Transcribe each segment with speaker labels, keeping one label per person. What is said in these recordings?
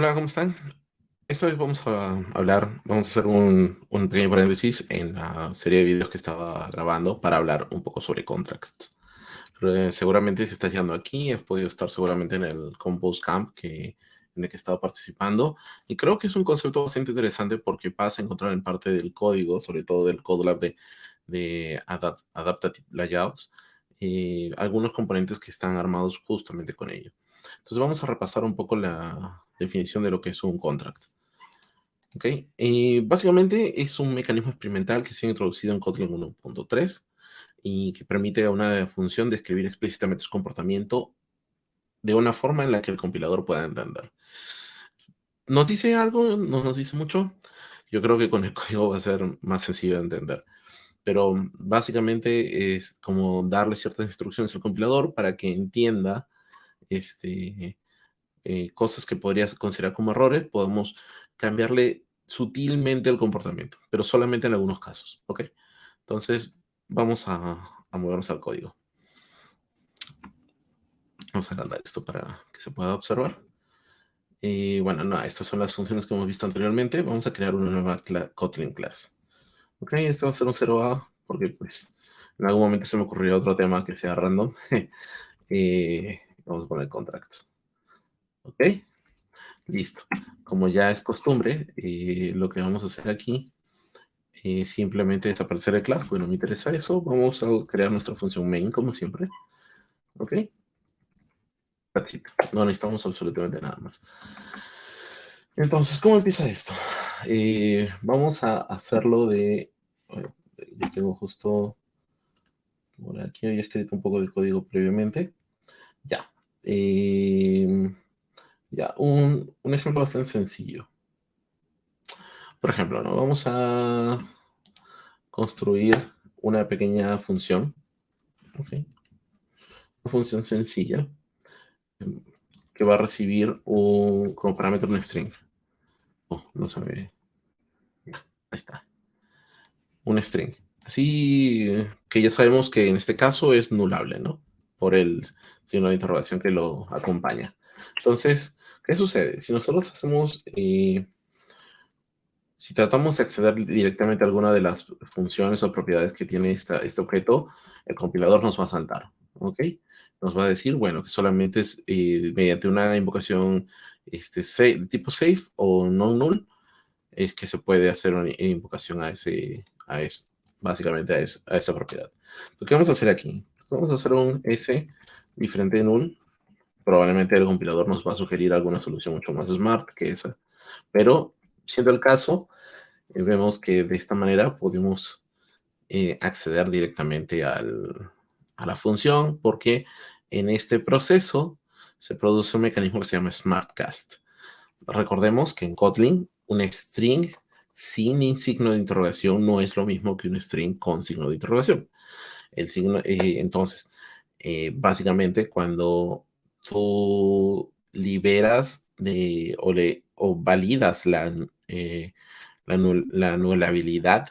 Speaker 1: Hola, ¿cómo están? Esta vez vamos a hacer un pequeño paréntesis en la serie de videos que estaba grabando para hablar un poco sobre contracts. Seguramente si estás llegando aquí, has podido estar seguramente en el Compose Camp en el que he estado participando. Y creo que es un concepto bastante interesante porque vas a encontrar en parte del código, sobre todo del Code Lab de Adaptive Layouts, algunos componentes que están armados justamente con ello. Entonces vamos a repasar un poco la definición de lo que es un contract. ¿Ok? Básicamente es un mecanismo experimental que se ha introducido en Kotlin 1.3 y que permite a una función describir explícitamente su comportamiento de una forma en la que el compilador pueda entender. ¿Nos dice algo? ¿No nos dice mucho? Yo creo que con el código va a ser más sencillo de entender. Pero básicamente es como darle ciertas instrucciones al compilador para que entienda este, cosas que podrías considerar como errores, podemos cambiarle sutilmente el comportamiento, pero solamente en algunos casos, ¿ok? Entonces, vamos a movernos al código. Vamos a agrandar esto para que se pueda observar. Y bueno, no, estas son las funciones que hemos visto anteriormente. Vamos a crear una nueva Kotlin class. Ok, esto va a ser un 0A porque pues en algún momento se me ocurrió otro tema que sea random. Vamos a poner contracts. Ok, listo. Como ya es costumbre, lo que vamos a hacer aquí es simplemente desaparecer el class. Bueno, me interesa eso. Vamos a crear nuestra función main como siempre. Ok, that's it. No necesitamos absolutamente nada más. Entonces, ¿cómo empieza esto? Vamos a hacerlo de... Yo tengo justo... Por aquí había escrito un poco de código previamente. Ya. Eh, ya, un ejemplo bastante sencillo. Por ejemplo, ¿no? Vamos a construir una pequeña función. ¿Ok? Una función sencilla que va a recibir como parámetro un string. Oh, no se ve. Ahí está. Un string. Así que ya sabemos que en este caso es nullable, ¿no? Por el signo de interrogación que lo acompaña. Entonces, ¿qué sucede? Si nosotros si tratamos de acceder directamente a alguna de las funciones o propiedades que tiene este objeto, el compilador nos va a saltar, ¿ok? Nos va a decir, bueno, que solamente es mediante una invocación de tipo safe o non-null, es que se puede hacer una invocación básicamente a esa propiedad. Lo que vamos a hacer aquí, vamos a hacer un S diferente de null. Probablemente el compilador nos va a sugerir alguna solución mucho más smart que esa. Pero, siendo el caso, vemos que de esta manera podemos acceder directamente a la función porque en este proceso se produce un mecanismo que se llama SmartCast. Recordemos que en Kotlin un string sin signo de interrogación no es lo mismo que un string con signo de interrogación. Entonces, básicamente cuando tú liberas o validas la nulabilidad,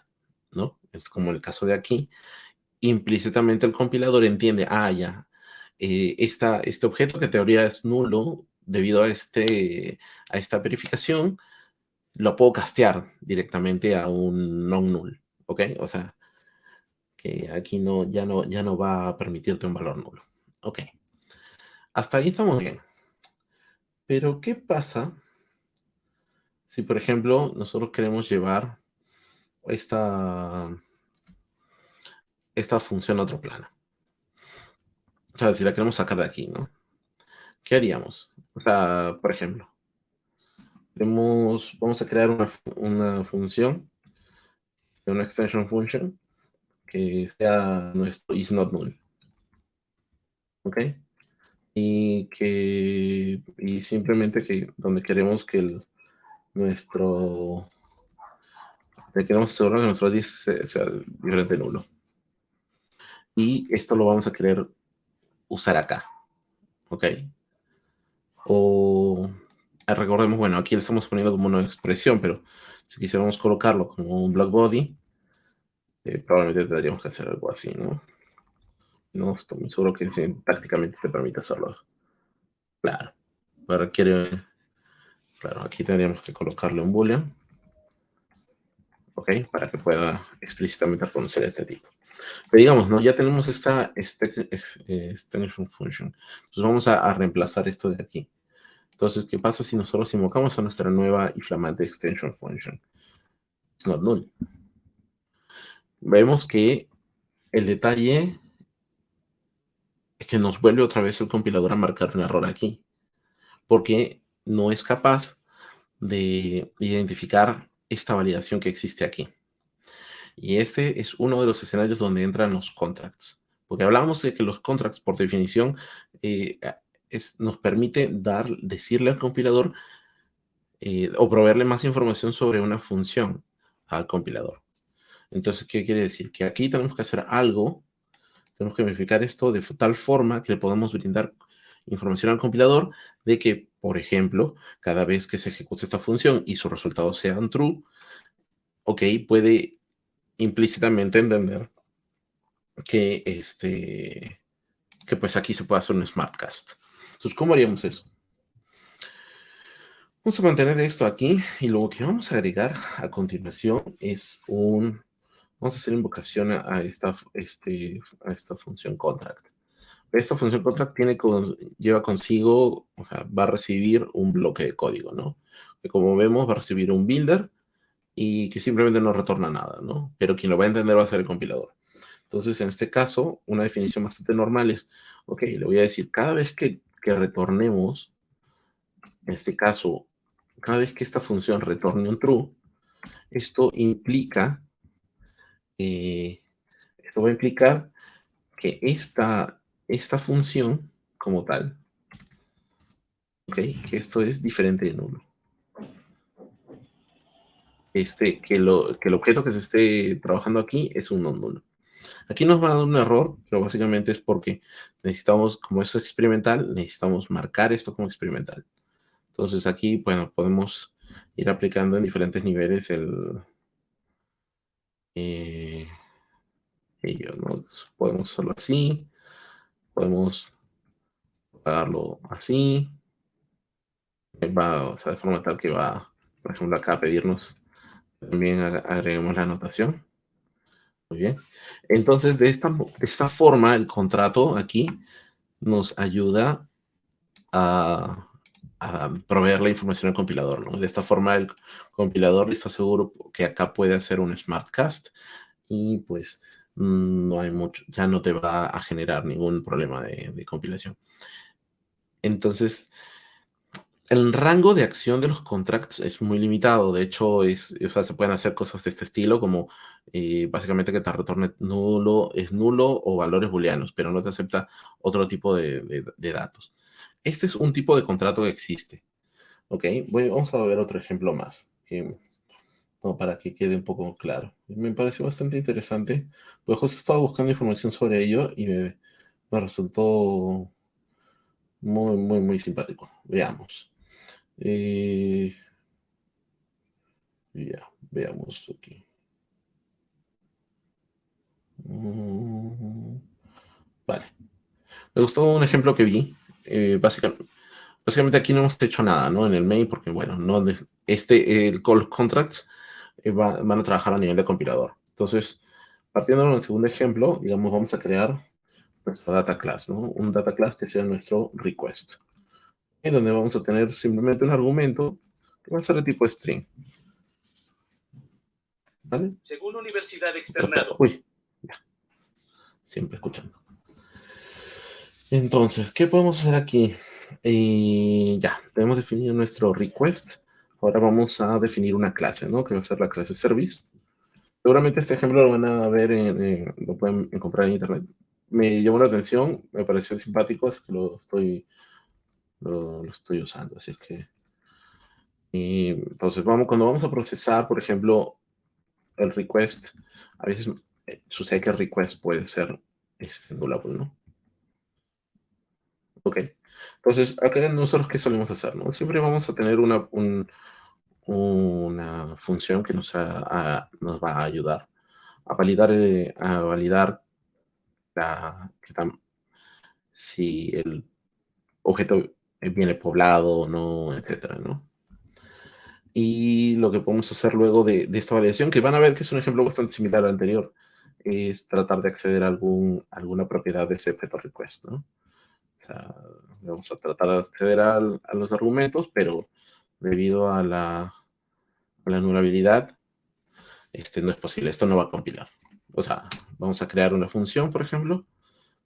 Speaker 1: ¿no? Es como el caso de aquí, implícitamente el compilador entiende, ya, este objeto que en teoría es nulo debido a esta verificación, lo puedo castear directamente a un non-null, ¿ok? O sea, que aquí ya no va a permitirte un valor nulo. Ok, hasta ahí estamos bien. Pero, ¿qué pasa si, por ejemplo, nosotros queremos llevar esta, esta función a otro plano? O sea, si la queremos sacar de aquí, ¿no? ¿Qué haríamos? O sea, por ejemplo, vamos a crear una función, una extension function, que sea nuestro is not null, ¿ok? Y simplemente que donde queremos que nuestro, queremos asegurar que nuestro disk sea diferente de nulo. Y esto lo vamos a querer usar acá, ¿ok? O recordemos, bueno, aquí le estamos poniendo como una expresión, pero si quisiéramos colocarlo como un block body, probablemente tendríamos que hacer algo así, ¿no? No estoy muy seguro que prácticamente te permite hacerlo. Claro, requiere Claro, aquí tendríamos que colocarle un boolean, ¿ok? Para que pueda explícitamente reconocer este tipo. Pero digamos, ¿no? Ya tenemos esta extension function. Entonces vamos a reemplazar esto de aquí. Entonces, ¿qué pasa si nosotros invocamos a nuestra nueva y flamante extension function? It's not null. Vemos que el detalle es que nos vuelve otra vez el compilador a marcar un error aquí, porque no es capaz de identificar esta validación que existe aquí. Y este es uno de los escenarios donde entran los contracts. Porque hablábamos de que los contracts, por definición, eh, nos permite decirle al compilador o proveerle más información sobre una función al compilador. Entonces, ¿qué quiere decir? Que aquí tenemos que hacer algo, tenemos que verificar esto de tal forma que le podamos brindar información al compilador de que, por ejemplo, cada vez que se ejecute esta función y sus resultados sean true, ok, puede implícitamente entender que, que pues aquí se puede hacer un smartcast. Entonces, ¿cómo haríamos eso? Vamos a mantener esto aquí y lo que vamos a agregar a continuación es vamos a hacer invocación a esta función contract. Esta función contract lleva consigo, o sea, va a recibir un bloque de código, ¿no? Que como vemos va a recibir un builder y que simplemente no retorna nada, ¿no? Pero quien lo va a entender va a ser el compilador. Entonces, en este caso, una definición bastante normal es, ok, le voy a decir, cada vez que retornemos, en este caso, cada vez que esta función retorne un true, esto implica, eh, esto va a implicar que esta función como tal, ok, que esto es diferente de nulo. Que el objeto que se esté trabajando aquí es un no nulo. Aquí nos va a dar un error, pero básicamente es porque necesitamos, como esto es experimental, necesitamos marcar esto como experimental. Entonces aquí, bueno, podemos ir aplicando en diferentes niveles eh, ¿no? Podemos hacerlo así, podemos pagarlo así, o sea, de forma tal que va, por ejemplo, acá a pedirnos también agreguemos la anotación. Muy bien. Entonces, de esta forma, el contrato aquí nos ayuda a proveer la información al compilador, ¿no? De esta forma, el compilador está seguro que acá puede hacer un smartcast y pues no hay mucho, ya no te va a generar ningún problema de compilación. Entonces, el rango de acción de los contracts es muy limitado. De hecho, o sea, se pueden hacer cosas de este estilo, como básicamente que te retorne nulo, es nulo o valores booleanos, pero no te acepta otro tipo de datos. Este es un tipo de contrato que existe. Ok, vamos a ver otro ejemplo más, como para que quede un poco claro. Me pareció bastante interesante, pues justo estaba buscando información sobre ello y me resultó muy, muy, muy simpático. Veamos. Eh, Ya, veamos aquí. Mm, Vale. Me gustó un ejemplo que vi. Básicamente aquí no hemos hecho nada, ¿no? En el main, porque bueno, no el call contracts van a trabajar a nivel de compilador. Entonces, partiendo del segundo ejemplo, digamos, vamos a crear nuestra data class, ¿no? Un data class que sea nuestro request. En donde vamos a tener simplemente un argumento que va a ser de tipo string. ¿Vale?
Speaker 2: Según Universidad Externado.
Speaker 1: Uy, ya. Siempre escuchando. Entonces, ¿qué podemos hacer aquí? Ya, tenemos definido nuestro request. Ahora vamos a definir una clase, ¿no? Que va a ser la clase service. Seguramente este ejemplo lo van a ver, lo pueden encontrar en internet. Me llamó la atención, me pareció simpático, así que lo estoy usando. Así que, entonces, cuando vamos a procesar, por ejemplo, el request, a veces sucede que el request puede ser nullable, ¿no? Ok. Entonces, acá nosotros, ¿qué solemos hacer, no? Siempre vamos a tener una función que nos va a ayudar a validar si el objeto viene poblado o no, etcétera, ¿no? Y lo que podemos hacer luego de esta validación, que van a ver que es un ejemplo bastante similar al anterior, es tratar de acceder a alguna propiedad de ese objeto request, ¿no? O sea, vamos a tratar de acceder a los argumentos, pero debido a la anulabilidad, no es posible, esto no va a compilar. O sea, vamos a crear una función, por ejemplo,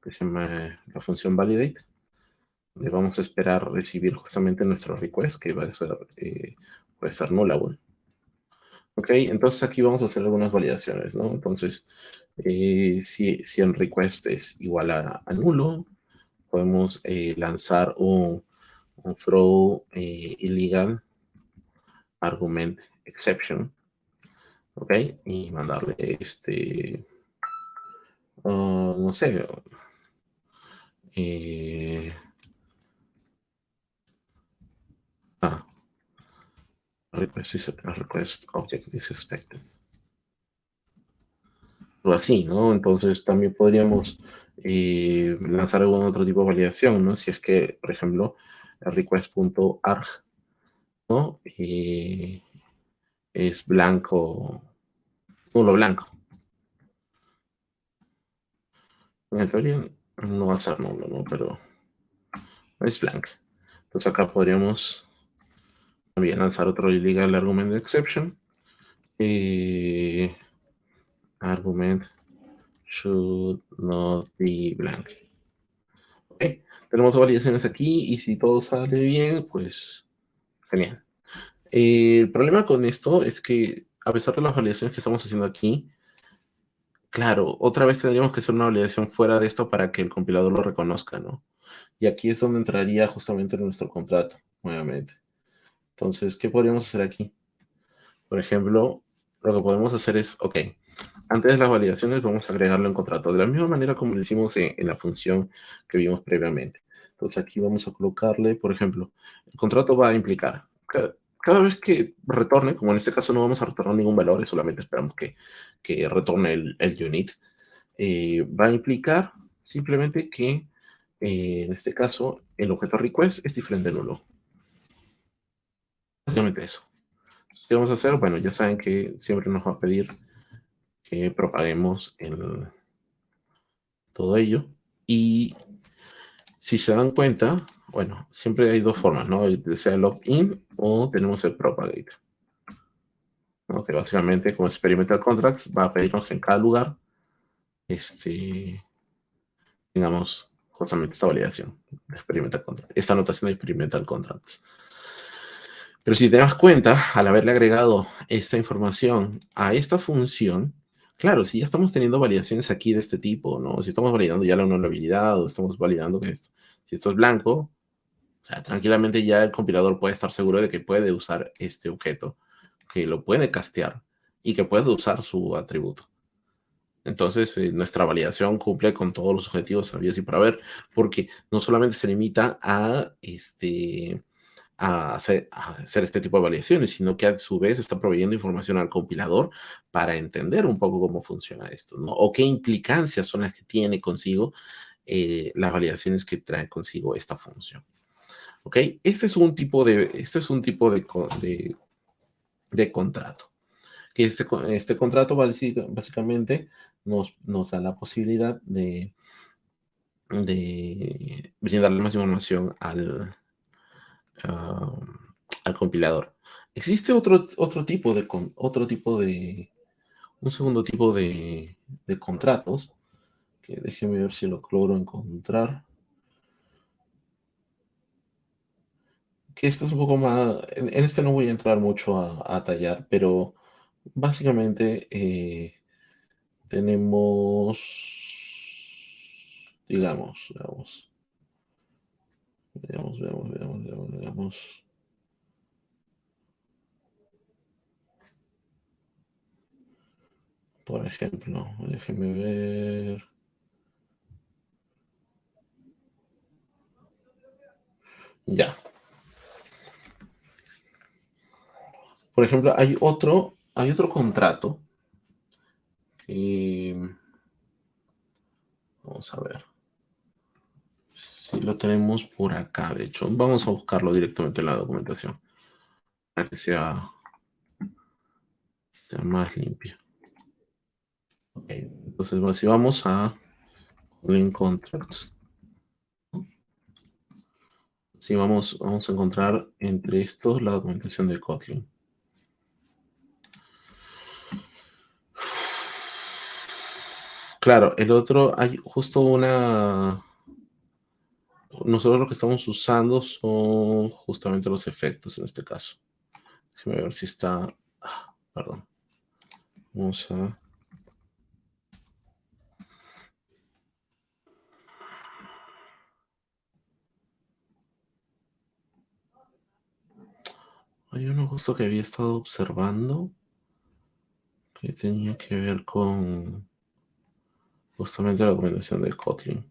Speaker 1: que se llama la función validate, donde vamos a esperar recibir justamente nuestro request, que puede ser nullable. Ok, entonces aquí vamos a hacer algunas validaciones, ¿no? Entonces, si el request es igual a nulo, podemos lanzar un throw illegal argument exception, ¿ok? Y mandarle no sé, eh, ah, request object is expected. O así, ¿no? Entonces también podríamos lanzar algún otro tipo de validación, ¿no? Si es que, por ejemplo, request.arg, ¿no? Es blanco, nulo blanco. En teoría no va a ser nulo, ¿no? Pero es blanco. Entonces acá podríamos también lanzar otro illegal argument exception. Argument should not be blank. Ok, tenemos validaciones aquí y si todo sale bien, pues genial. El problema con esto es que a pesar de las validaciones que estamos haciendo aquí, claro, otra vez tendríamos que hacer una validación fuera de esto para que el compilador lo reconozca, ¿no? Y aquí es donde entraría justamente nuestro contrato, nuevamente. Entonces, ¿qué podríamos hacer aquí? Por ejemplo, lo que podemos hacer es, ok, antes de las validaciones vamos a agregarlo en contrato, de la misma manera como lo hicimos en la función que vimos previamente. Entonces aquí vamos a colocarle, por ejemplo, el contrato va a implicar, cada vez que retorne, como en este caso no vamos a retornar ningún valor, solamente esperamos que retorne el unit, va a implicar simplemente que, en este caso, el objeto request es diferente de nulo. Básicamente eso. ¿Qué vamos a hacer? Bueno, ya saben que siempre nos va a pedir que propaguemos todo ello. Y si se dan cuenta, bueno, siempre hay dos formas, ¿no? Sea el opt-in o tenemos el propagate, ¿no? Que básicamente como experimental contracts va a pedirnos que en cada lugar tengamos justamente esta validación de experimental contract, esta anotación de experimental contracts. Pero si te das cuenta, al haberle agregado esta información a esta función, claro, si ya estamos teniendo validaciones aquí de este tipo, ¿no? Si estamos validando ya la vulnerabilidad o estamos validando que si esto es blanco, o sea, tranquilamente ya el compilador puede estar seguro de que puede usar este objeto, que lo puede castear y que puede usar su atributo. Entonces, nuestra validación cumple con todos los objetivos habidos y por haber, porque no solamente se limita a hacer este tipo de validaciones, sino que a su vez está proveyendo información al compilador para entender un poco cómo funciona esto, ¿no? O qué implicancias son las que tiene consigo las validaciones que trae consigo esta función. ¿Ok? Este es un tipo de contrato. Que este contrato básicamente nos da la posibilidad de brindarle más información ah, al compilador. Existe un segundo tipo de contratos, que déjeme ver si lo logro encontrar, que esto es un poco más, en este no voy a entrar mucho a tallar, pero básicamente tenemos, veamos. Por ejemplo, déjeme ver. Ya. Por ejemplo, hay otro contrato que, vamos a ver si lo tenemos por acá. De hecho, vamos a buscarlo directamente en la documentación para que sea sea más limpio. Ok, entonces bueno, si vamos a calling contracts, si vamos a encontrar entre estos la documentación de Kotlin. Claro, el otro, hay justo una... Nosotros lo que estamos usando son justamente los efectos en este caso. Déjame ver si está... perdón. Vamos a... Hay uno justo que había estado observando que tenía que ver con justamente la documentación de Kotlin.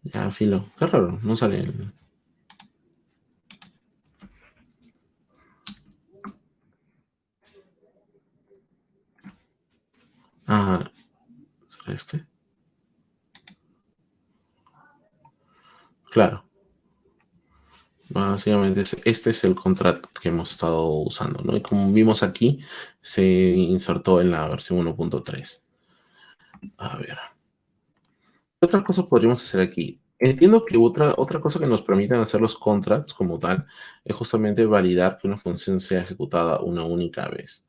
Speaker 1: Ya, filo. Qué raro, no sale el... Ah, ¿será este? Claro. Básicamente este es el contrato que hemos estado usando, ¿no? Y como vimos aquí, se insertó en la versión 1.3. A ver. ¿Qué otra cosa podríamos hacer aquí? Entiendo que otra cosa que nos permiten hacer los contracts como tal es justamente validar que una función sea ejecutada una única vez.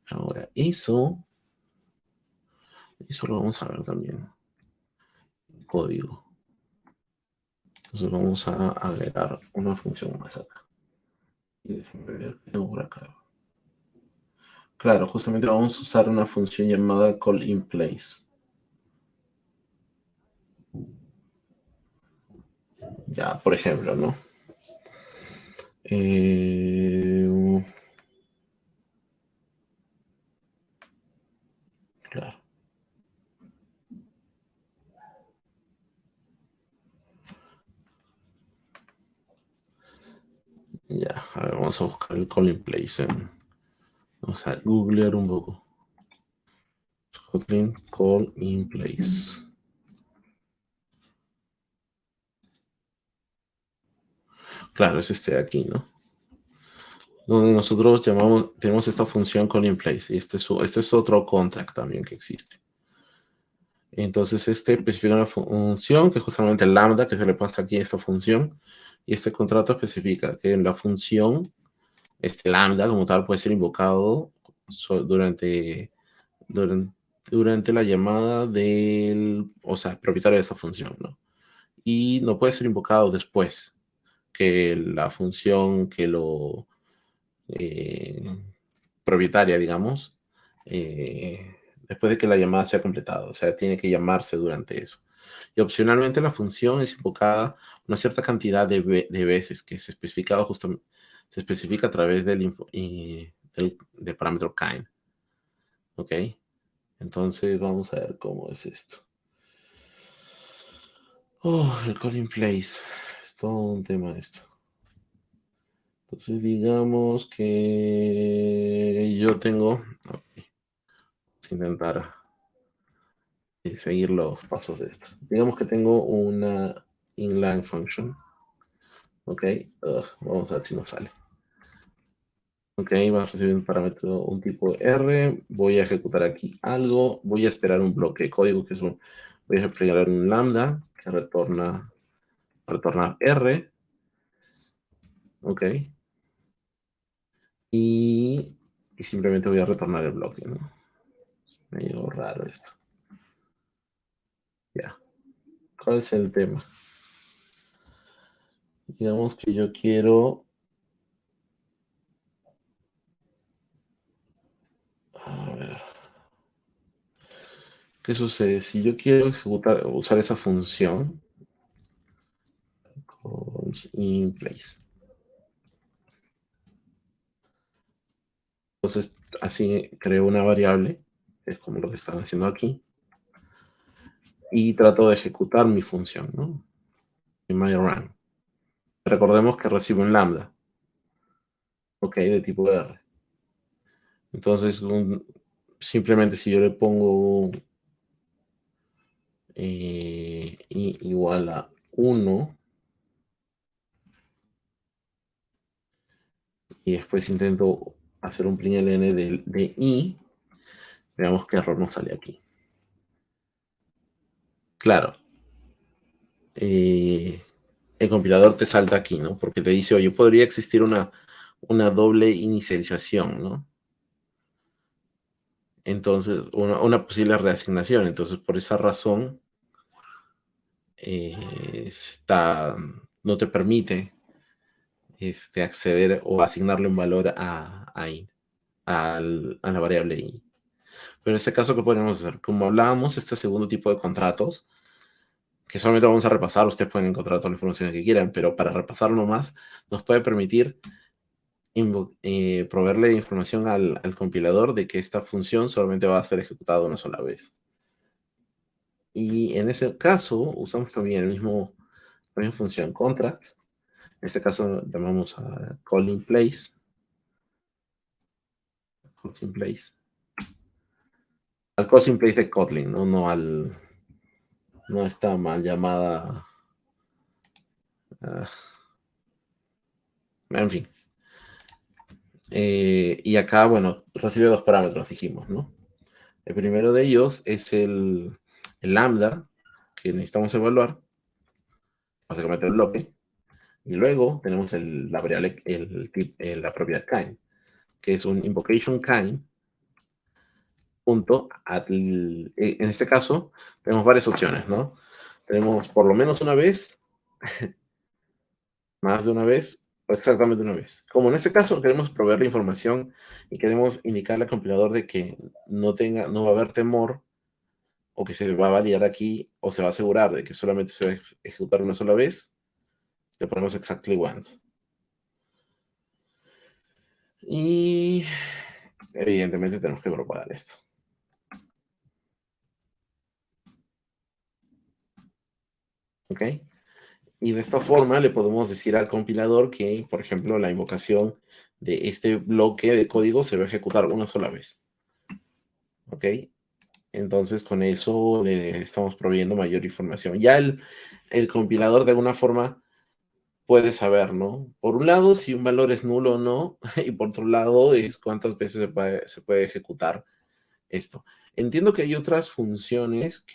Speaker 1: Ahora, eso lo vamos a ver también en código. Entonces vamos a agregar una función más acá. Y déjenme ver qué tengo por acá. Claro, justamente vamos a usar una función llamada callInPlace. Ya, por ejemplo, ¿no? Claro. Ya, a ver, vamos a buscar el callInPlace. Vamos a googlear un poco. Kotlin callInPlace. Claro, es este de aquí, ¿no? Donde nosotros tenemos esta función callInPlace. Y este es otro contract también que existe. Entonces, este especifica una función que es justamente el lambda que se le pasa aquí a esta función. Y este contrato especifica que en la función, este lambda como tal puede ser invocado durante, durante la llamada del, o sea, propietario de esta función, ¿no? Y no puede ser invocado después que la función que lo eh, propietaria, digamos, después de que la llamada sea completada. O sea, tiene que llamarse durante eso. Y opcionalmente la función es invocada una cierta cantidad de veces que se especifica justamente, se especifica a través del parámetro kind. ¿Ok? Entonces vamos a ver cómo es esto. Oh, el calling place. Es todo un tema esto. Entonces digamos que yo tengo... Okay, vamos a intentar seguir los pasos de esto. Digamos que tengo una inline function. Ok, vamos a ver si nos sale. Ok, va a recibir un parámetro, un tipo R. Voy a ejecutar aquí algo. Voy a esperar un bloque de código que es un. Voy a esperar un lambda que retornar R. Ok. Y simplemente voy a retornar el bloque, ¿no? Es medio raro esto. Ya. ¿Cuál es el tema? Digamos que yo quiero. A ver. ¿Qué sucede? Si yo quiero usar esa función con in place. Entonces, así creo una variable, que es como lo que están haciendo aquí, y trato de ejecutar mi función, ¿no? En my run. Recordemos que recibo un lambda, ok, de tipo R. Entonces, simplemente si yo le pongo igual a 1, y después intento hacer un println de i, veamos qué error nos sale aquí. Claro, el compilador te salta aquí, ¿no? Porque te dice, oye, podría existir una doble inicialización, ¿no? Entonces, una posible reasignación. Entonces, por esa razón, no te permite acceder o asignarle un valor a la variable i. Pero en este caso, ¿qué podemos hacer? Como hablábamos, este segundo tipo de contratos, que solamente vamos a repasar, ustedes pueden encontrar toda la información que quieran, pero para repasarlo más, nos puede permitir proveerle información al compilador de que esta función solamente va a ser ejecutada una sola vez. Y en ese caso, usamos también la misma función contract. En este caso, llamamos a calling place. Calling place. Al calling place de Kotlin, ¿no? No está mal llamada. En fin. Y acá, bueno, recibe dos parámetros, dijimos, ¿no? El primero de ellos es el lambda que necesitamos evaluar, básicamente el bloque, y luego tenemos la variable, la propiedad kind, que es un invocation kind punto en este caso tenemos varias opciones, ¿no? Tenemos por lo menos una vez, más de una vez, o exactamente una vez. Como en este caso queremos proveer la información y queremos indicarle al compilador de que no va a haber temor, o que se va a validar aquí, o se va a asegurar de que solamente se va a ejecutar una sola vez, le ponemos exactly once. Y evidentemente tenemos que propagar esto. ¿Ok? Y de esta forma le podemos decir al compilador que, por ejemplo, la invocación de este bloque de código se va a ejecutar una sola vez. ¿Ok? Entonces con eso le estamos proveyendo mayor información. Ya el compilador de alguna forma puede saber, ¿no? Por un lado, si un valor es nulo o no, y por otro lado, es cuántas veces se puede ejecutar esto. Entiendo que hay otras funciones,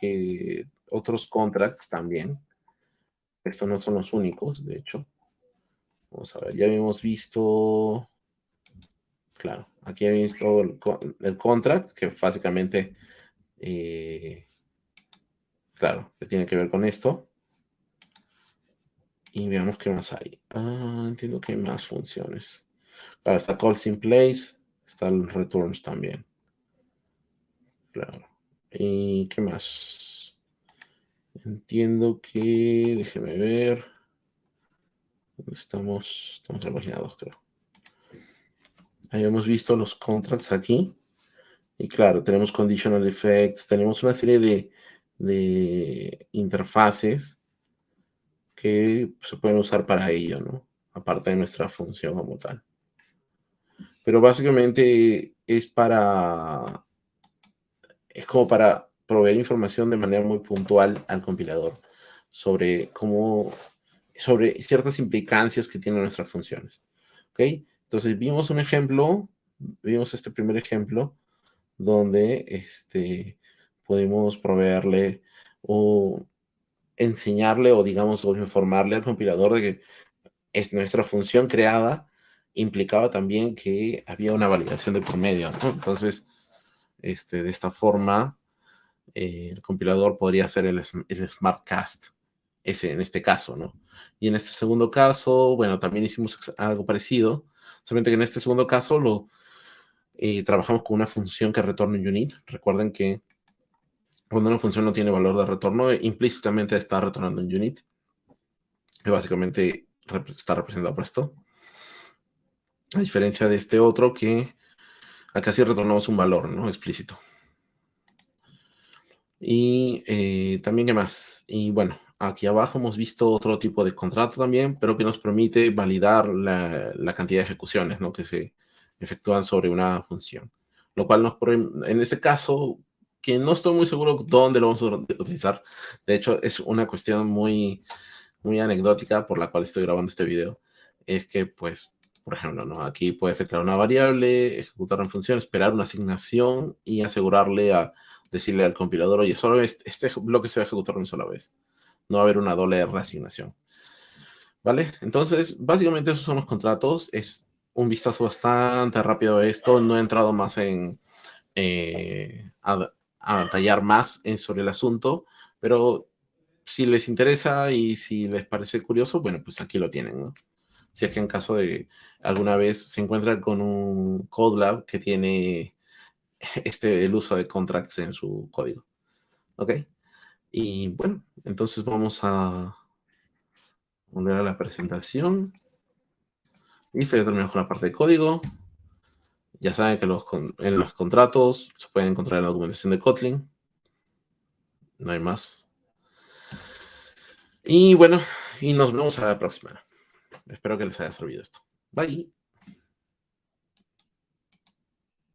Speaker 1: otros contracts también. Estos no son los únicos, de hecho. Vamos a ver, ya habíamos visto, claro, aquí habíamos visto el contract, que básicamente, claro, que tiene que ver con esto. Y veamos qué más hay. Entiendo que hay más funciones. Claro, está calls in place, están returns también. Claro. ¿Y qué más? Entiendo que, déjeme ver. Estamos en la página 2, creo. Habíamos visto los contracts aquí. Y claro, tenemos conditional effects, tenemos una serie de interfaces que se pueden usar para ello, ¿no? Aparte de nuestra función como tal. Pero básicamente es como para proveer información de manera muy puntual al compilador sobre ciertas implicancias que tienen nuestras funciones. ¿Ok? Entonces vimos este primer ejemplo donde podemos proveerle o enseñarle o digamos o informarle al compilador de que nuestra función creada implicaba también que había una validación de por medio, ¿no? Entonces, de esta forma, el compilador podría hacer el smartcast, en este caso, ¿no? Y en este segundo caso, bueno, también hicimos algo parecido, solamente que en este segundo caso trabajamos con una función que retorna un unit. Recuerden que cuando una función no tiene valor de retorno, implícitamente está retornando un unit, que básicamente está representado por esto. A diferencia de este otro que acá sí retornamos un valor, ¿no? Explícito. Y también, ¿qué más? Y bueno, aquí abajo hemos visto otro tipo de contrato también, pero que nos permite validar la cantidad de ejecuciones, ¿no? Que se efectúan sobre una función. Lo cual en este caso, que no estoy muy seguro dónde lo vamos a utilizar. De hecho, es una cuestión muy, muy anecdótica por la cual estoy grabando este video. Es que, pues, Por ejemplo, ¿no? Aquí puedes declarar una variable, ejecutar una función, esperar una asignación y asegurarle a decirle al compilador, oye, solo este bloque se va a ejecutar una sola vez. No va a haber una doble reasignación. ¿Vale? Entonces, básicamente esos son los contratos. Es un vistazo bastante rápido a esto. No he entrado más a detallar más sobre el asunto, pero si les interesa y si les parece curioso, bueno, pues aquí lo tienen, ¿no? Si es que en caso de alguna vez se encuentran con un Codelab que tiene el uso de contracts en su código. ¿Ok? Y bueno, entonces vamos a volver a la presentación. Listo, ya terminamos con la parte de código. Ya saben que en los contratos se pueden encontrar en la documentación de Kotlin. No hay más. Y bueno, y nos vemos a la próxima. Espero que les haya servido esto. Bye.